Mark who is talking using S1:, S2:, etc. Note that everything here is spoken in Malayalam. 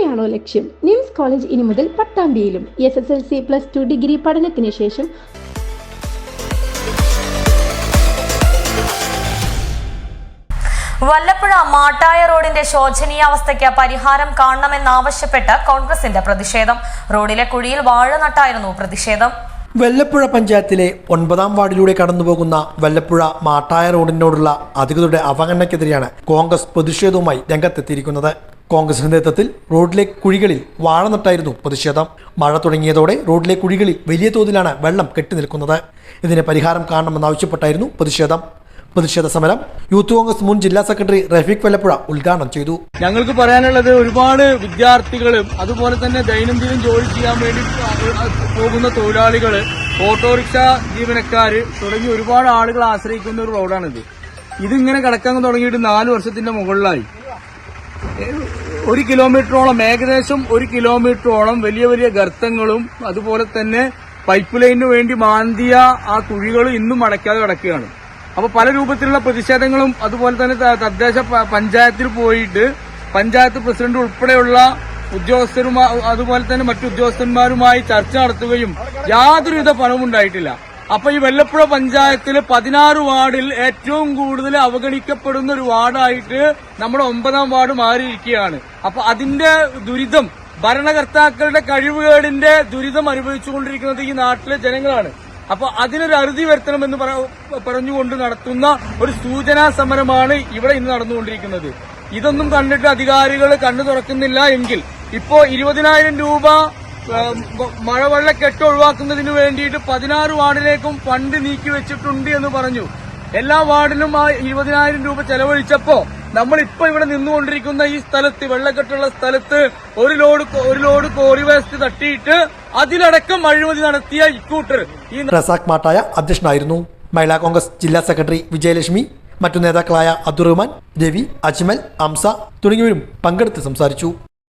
S1: തന്നെയാണോ ലക്ഷ്യം? നിംസ് കോളേജ് ഇനി മുതൽ പട്ടാമ്പിയിലും. SSLC +2 ഡിഗ്രി പഠനത്തിന് ശേഷം
S2: വല്ലപ്പുഴ മാട്ടായ റോഡിന്റെ ശോചനീയാവസ്ഥയ്ക്ക് പരിഹാരം കാണണമെന്നാവശ്യപ്പെട്ട് കോൺഗ്രസിന്റെ പ്രതിഷേധം. റോഡിലെ കുഴിയിൽ വാഴ നട്ടായിരുന്നു പ്രതിഷേധം.
S3: വല്ലപ്പുഴ പഞ്ചായത്തിലെ 9ാം വാർഡിലൂടെ കടന്നുപോകുന്ന വല്ലപ്പുഴ മാട്ടായ റോഡിനോടുള്ള അധികൃതരുടെ അവഗണനയ്ക്കെതിരെയാണ് കോൺഗ്രസ് പ്രതിഷേധവുമായി രംഗത്തെത്തിയിരിക്കുന്നത്. കോൺഗ്രസിന്റെ നേതൃത്വത്തിൽ റോഡിലെ കുഴികളിൽ വാഴ നട്ടായിരുന്നു പ്രതിഷേധം. മഴ തുടങ്ങിയതോടെ റോഡിലെ കുഴികളിൽ വലിയ തോതിലാണ് വെള്ളം കെട്ടിനിൽക്കുന്നത്. ഇതിന് പരിഹാരം കാണണമെന്നാവശ്യപ്പെട്ടായിരുന്നു പ്രതിഷേധ സമരം യൂത്ത് കോൺഗ്രസ് മുൻ ജില്ലാ സെക്രട്ടറി റഫീഖ് വല്ലപ്പുഴ ഉദ്ഘാടനം ചെയ്തു.
S4: ഞങ്ങൾക്ക് പറയാനുള്ളത്, ഒരുപാട് വിദ്യാർത്ഥികളും അതുപോലെ തന്നെ ദൈനംദിനം ജോലി ചെയ്യാൻ വേണ്ടി പോകുന്ന തൊഴിലാളികള്, ഓട്ടോറിക്ഷ ജീവനക്കാര് തുടങ്ങി ഒരുപാട് ആളുകൾ ആശ്രയിക്കുന്ന ഒരു റോഡാണിത്. ഇതിങ്ങനെ കിടക്കാൻ തുടങ്ങിയിട്ട് 4 വർഷത്തിന്റെ മുകളിലായി. 1 കിലോമീറ്ററോളം, ഏകദേശം 1 കിലോമീറ്ററോളം വലിയ വലിയ ഗർത്തങ്ങളും അതുപോലെ തന്നെ പൈപ്പ് ലൈനിനു വേണ്ടി മാന്തിയ ആ കുഴികൾ ഇന്നും അടയ്ക്കാതെ കിടക്കുകയാണ്. അപ്പൊ പല രൂപത്തിലുള്ള പ്രതിഷേധങ്ങളും അതുപോലെ തന്നെ തദ്ദേശ പഞ്ചായത്തിൽ പോയിട്ട് പഞ്ചായത്ത് പ്രസിഡന്റ് ഉൾപ്പെടെയുള്ള ഉദ്യോഗസ്ഥരുമായി അതുപോലെ തന്നെ മറ്റു ഉദ്യോഗസ്ഥന്മാരുമായി ചർച്ച നടത്തുകയും യാതൊരുവിധ ഫലവും ഉണ്ടായിട്ടില്ല. അപ്പൊ ഈ വല്ലപ്പുഴ പഞ്ചായത്തിൽ 16 വാർഡിൽ ഏറ്റവും കൂടുതൽ അവഗണിക്കപ്പെടുന്ന ഒരു വാർഡായിട്ട് നമ്മുടെ 9ാം വാർഡ് മാറിയിരിക്കുകയാണ്. അപ്പൊ അതിന്റെ ദുരിതം, ഭരണകർത്താക്കളുടെ കഴിവുകേടിന്റെ ദുരിതം അനുഭവിച്ചുകൊണ്ടിരിക്കുന്നത് ഈ നാട്ടിലെ ജനങ്ങളാണ്. അപ്പൊ അതിനൊരു അറുതി വരുത്തണമെന്ന് പറഞ്ഞുകൊണ്ട് നടത്തുന്ന ഒരു സൂചനാ സമരമാണ് ഇവിടെ ഇന്ന് നടന്നുകൊണ്ടിരിക്കുന്നത്. ഇതൊന്നും കണ്ടിട്ട് അധികാരികൾ കണ്ണു തുറക്കുന്നില്ല എങ്കിൽ ഇപ്പോ 20,000 രൂപ മഴവെള്ളക്കെട്ട് ഒഴിവാക്കുന്നതിന് വേണ്ടിയിട്ട് 16 വാർഡിലേക്കും ഫണ്ട് നീക്കിവെച്ചിട്ടുണ്ട് എന്ന് പറഞ്ഞു. എല്ലാ വാർഡിലും ആ 20,000 രൂപ ചെലവഴിച്ചപ്പോ നമ്മളിപ്പോ ഇവിടെ നിന്നുകൊണ്ടിരിക്കുന്ന ഈ സ്ഥലത്ത്, വെള്ളക്കെട്ടുള്ള സ്ഥലത്ത് ഒരു ലോഡ് കോറി വേസ്റ്റ് തട്ടിയിട്ട് അതിലടക്കം അഴിമതി നടത്തിയ ഇക്കൂട്ടർ
S3: റസാഖ് മാട്ടായ അധ്യക്ഷനായിരുന്നു. മഹിളാ കോൺഗ്രസ് ജില്ലാ സെക്രട്ടറി വിജയലക്ഷ്മി, മറ്റു നേതാക്കളായ അബ്ദുറഹ്മാൻ, രവി, അജ്മൽ, അംസ തുടങ്ങിയവരും പങ്കെടുത്ത് സംസാരിച്ചു.